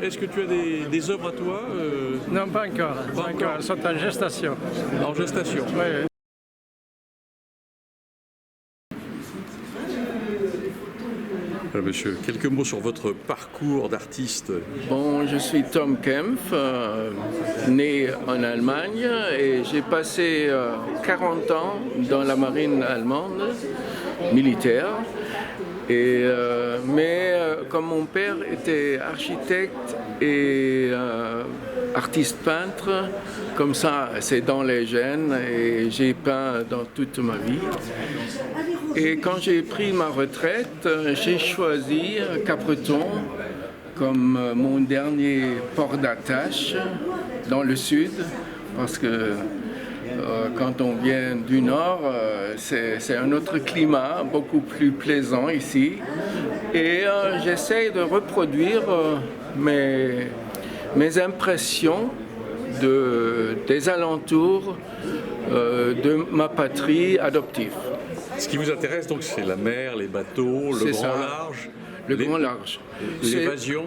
Est-ce que tu as des œuvres à toi Non, pas encore. Pas encore. Elles sont en gestation. en gestation? Oui. Monsieur, quelques mots sur votre parcours d'artiste. Bon, je suis Tom Kempf, né en Allemagne et j'ai passé 40 ans dans la marine allemande militaire. Mais comme mon père était architecte et artiste peintre, comme ça c'est dans les gènes et j'ai peint dans toute ma vie. Et quand j'ai pris ma retraite, j'ai choisi Capbreton comme mon dernier port d'attache dans le sud, parce que quand on vient du nord, c'est un autre climat, beaucoup plus plaisant ici. Et j'essaie de reproduire mes impressions des alentours de ma patrie adoptive. Ce qui vous intéresse donc, c'est la mer, les bateaux, le grand large. Le grand large. L'évasion.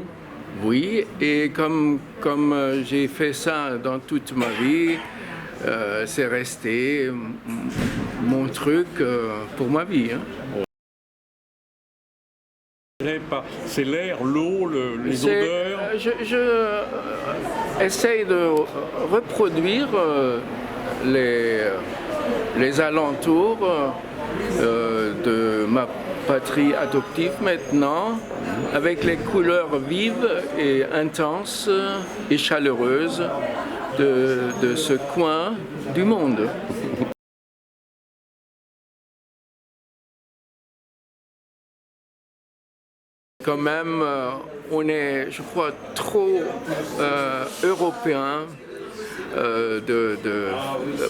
Oui, et comme j'ai fait ça dans toute ma vie, c'est resté mon truc pour ma vie. Hein. C'est l'air, l'eau, les odeurs. Je essaye de reproduire les alentours de ma patrie adoptive maintenant, avec les couleurs vives et intenses et chaleureuses de ce coin du monde. Quand même, on est, je crois, trop européen de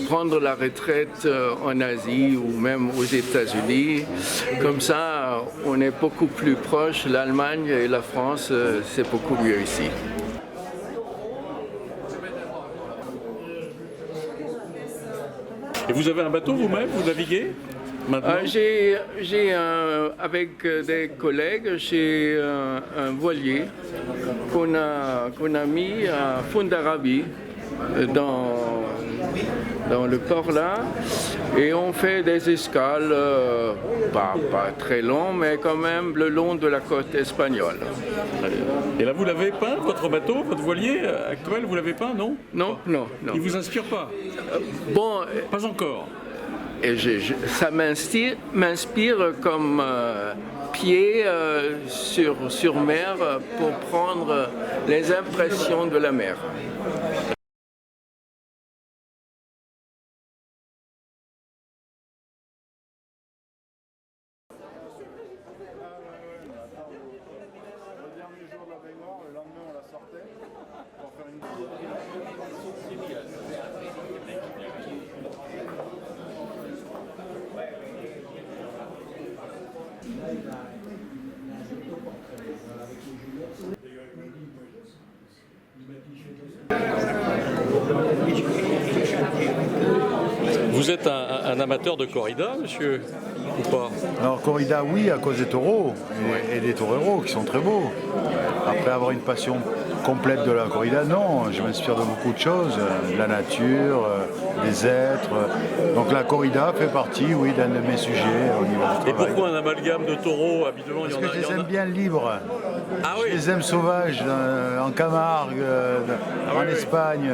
prendre la retraite en Asie ou même aux États-Unis. Comme ça, on est beaucoup plus proche. L'Allemagne et la France, c'est beaucoup mieux ici. Et vous avez un bateau vous-même? Vous naviguez maintenant? Avec des collègues, j'ai un voilier qu'on a mis à Fondarabie, dans le port là, et on fait des escales, pas très longs, mais quand même le long de la côte espagnole. Et là, vous l'avez peint, votre bateau, votre voilier actuel, vous l'avez peint, non? Non. Il vous inspire pas? Bon, Pas encore. et ça m'inspire comme pied sur mer pour prendre les impressions de la mer. Vous êtes un amateur de corrida, monsieur, ou pas? Alors corrida, oui, à cause des taureaux et des toreros qui sont très beaux. Après avoir une passion complète de la corrida, non, je m'inspire de beaucoup de choses, de la nature, des êtres. Donc la corrida fait partie, oui, d'un de mes sujets au niveau du travail. Et pourquoi un amalgame de taureaux? Habituellement, Parce que je les aime bien libres. Ah Je oui. les aime sauvages, en Camargue, en Espagne.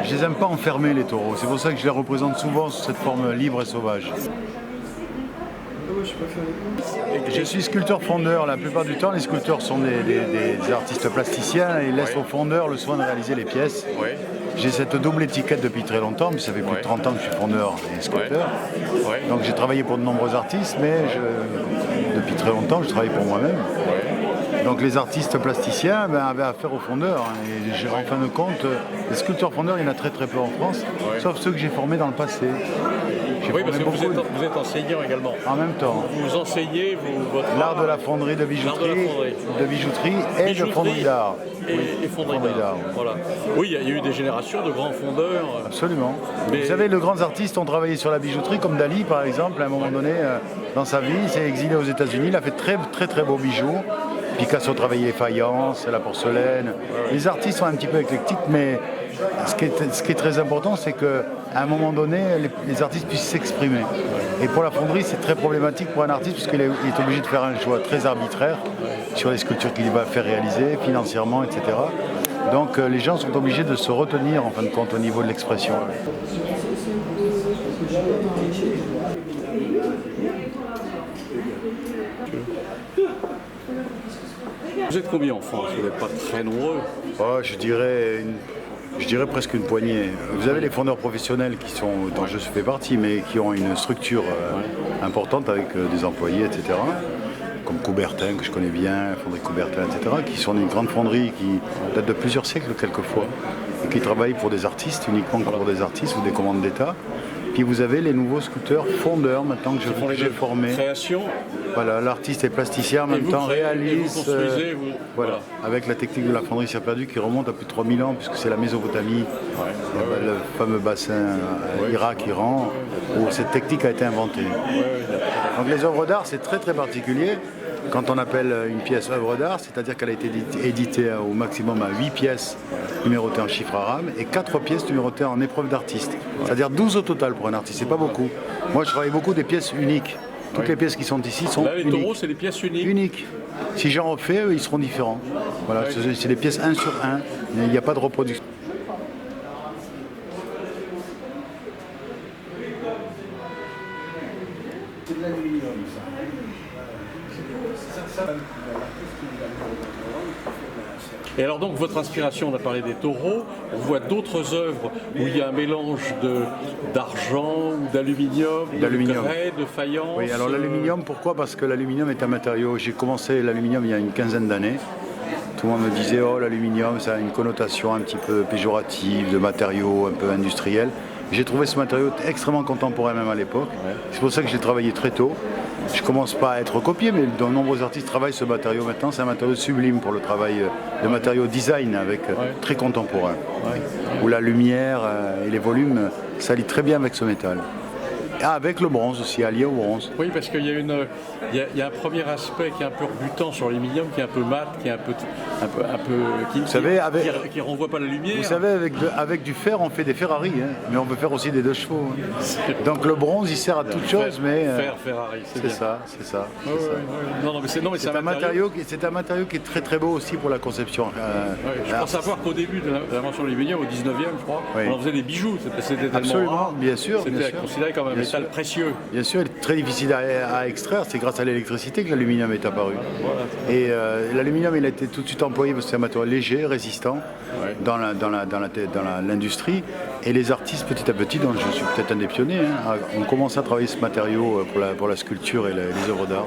Je les aime pas enfermés, les taureaux. C'est pour ça que je les représente souvent sous cette forme libre et sauvage. Je suis sculpteur fondeur. La plupart du temps, les sculpteurs sont des artistes plasticiens et ils laissent aux fondeurs le soin de réaliser les pièces. Ouais. J'ai cette double étiquette depuis très longtemps, mais ça fait plus de 30 ans que je suis fondeur et sculpteur. Ouais. Donc j'ai travaillé pour de nombreux artistes, mais depuis très longtemps, je travaille pour moi-même. Donc les artistes plasticiens avaient affaire aux fondeurs. Et en fin de compte, les sculpteurs fondeurs, il y en a très peu en France, sauf ceux que j'ai formés dans le passé. Oui, parce que vous êtes enseignant également. En même temps. Vous enseignez l'art de la fonderie, de bijouterie, et de fonderie d'art. Et fonderie d'art. Voilà. Oui, il y a eu des générations de grands fondeurs. Absolument. Vous savez, les grands artistes ont travaillé sur la bijouterie, comme Dali par exemple, à un moment donné, dans sa vie, il s'est exilé aux États-Unis, il a fait très beaux bijoux. Picasso travaillait les faïences, la porcelaine. Les artistes sont un petit peu éclectiques, mais ce qui est très important, c'est qu'à un moment donné, les artistes puissent s'exprimer. Et pour la fonderie, c'est très problématique pour un artiste, puisqu'il est obligé de faire un choix très arbitraire sur les sculptures qu'il va faire réaliser, financièrement, etc. Donc les gens sont obligés de se retenir, en fin de compte, au niveau de l'expression. Vous êtes combien en France? Vous n'êtes pas très nombreux. Oh, je dirais presque une poignée. Vous avez les fondeurs professionnels dont je fais partie, mais qui ont une structure importante avec des employés, etc. Comme Coubertin, que je connais bien, Fonderie Coubertin, etc., qui sont une grande fonderie qui date de plusieurs siècles quelquefois, et qui travaille pour des artistes, uniquement pour des artistes ou des commandes d'État. Puis vous avez les nouveaux sculpteurs fondeurs maintenant que j'ai formés. Création. Voilà, l'artiste est plasticien en même temps, réalise. Vous construisez, voilà, avec la technique de la fonderie Serre Perdue qui remonte à plus de 3000 ans, puisque c'est la Mésopotamie, le fameux bassin Irak-Iran, où cette technique a été inventée. Donc les œuvres d'art, c'est très très particulier. Quand on appelle une pièce œuvre d'art, c'est-à-dire qu'elle a été éditée au maximum à 8 pièces numérotées en chiffres arabes et 4 pièces numérotées en épreuve d'artiste. C'est-à-dire 12 au total pour un artiste, c'est pas beaucoup. Moi je travaille beaucoup des pièces uniques. Toutes les pièces qui sont ici sont uniques. Là, les taureaux, c'est des pièces uniques. Uniques. Si j'en refais, ils seront différents. Voilà, c'est des pièces 1 sur 1. Il n'y a pas de reproduction. C'est de l'aluminium, ça. Et alors donc votre inspiration, on a parlé des taureaux, on voit d'autres œuvres où il y a un mélange d'argent, d'aluminium, de grès, de faïence. Oui, alors l'aluminium, pourquoi? Parce que l'aluminium est un matériau, j'ai commencé l'aluminium il y a une quinzaine d'années. Tout le monde me disait, oh l'aluminium ça a une connotation un petit peu péjorative, de matériau un peu industriel. J'ai trouvé ce matériau extrêmement contemporain même à l'époque. C'est pour ça que j'ai travaillé très tôt. Je commence pas à être copié, mais de nombreux artistes travaillent ce matériau maintenant. C'est un matériau sublime pour le travail de matériau design, avec très contemporain. Où la lumière et les volumes s'allient très bien avec ce métal. Ah, avec le bronze aussi, allié au bronze. Oui, parce qu'il y a un premier aspect qui est un peu rebutant sur l'aluminium, qui est un peu mat, qui est qui renvoie pas la lumière. Vous savez, avec du fer, on fait des Ferrari, hein, mais on peut faire aussi des 2 chevaux. Hein. Donc le bronze, il sert à toute chose, mais Ferrari, c'est ça. Non, mais c'est un matériau qui est très très beau aussi pour la conception. Je pense savoir qu'au début de l'invention de l'aluminium, au 19e, je crois, on en faisait des bijoux. C'était absolument rare. Bien sûr. C'était considéré comme un métal précieux. Bien sûr, il est très difficile à extraire. C'est grâce à l'électricité que l'aluminium est apparu. Et l'aluminium, il a été tout de suite employé parce que c'est un matériau léger, résistant dans l'industrie. Et les artistes, petit à petit, dont je suis peut-être un des pionniers, ont commencé à travailler ce matériau pour la sculpture et les œuvres d'art.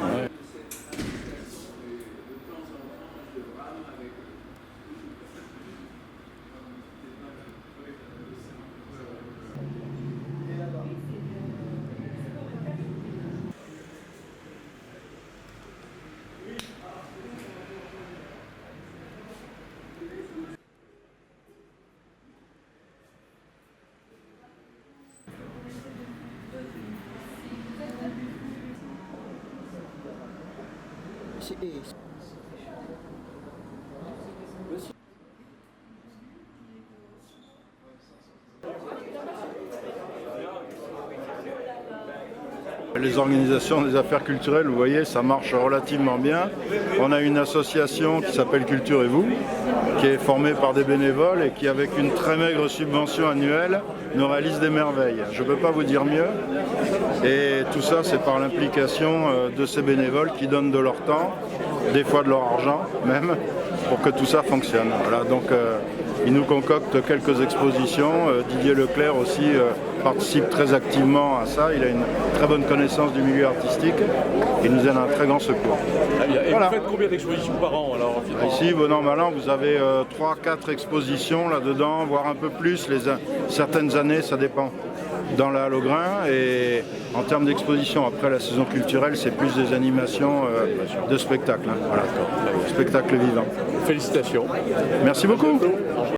Les organisations des affaires culturelles, vous voyez, ça marche relativement bien. On a une association qui s'appelle Culture et vous, qui est formée par des bénévoles et qui, avec une très maigre subvention annuelle, nous réalise des merveilles. Je ne peux pas vous dire mieux. Et tout ça, c'est par l'implication de ces bénévoles qui donnent de leur temps, des fois de leur argent même, pour que tout ça fonctionne. Voilà, donc ils nous concoctent quelques expositions. Didier Leclerc aussi participe très activement à ça. Il a une très bonne connaissance du milieu artistique. Il nous aide un très grand secours. Et voilà. Vous faites combien d'expositions par an alors? Ici, bon an, mal an, vous avez 3-4 expositions là-dedans, voire un peu plus. Certaines années, ça dépend. Dans la Hallogrin, et en termes d'exposition, après la saison culturelle, c'est plus des animations de spectacles. Voilà. Spectacle vivant. Félicitations. Merci beaucoup.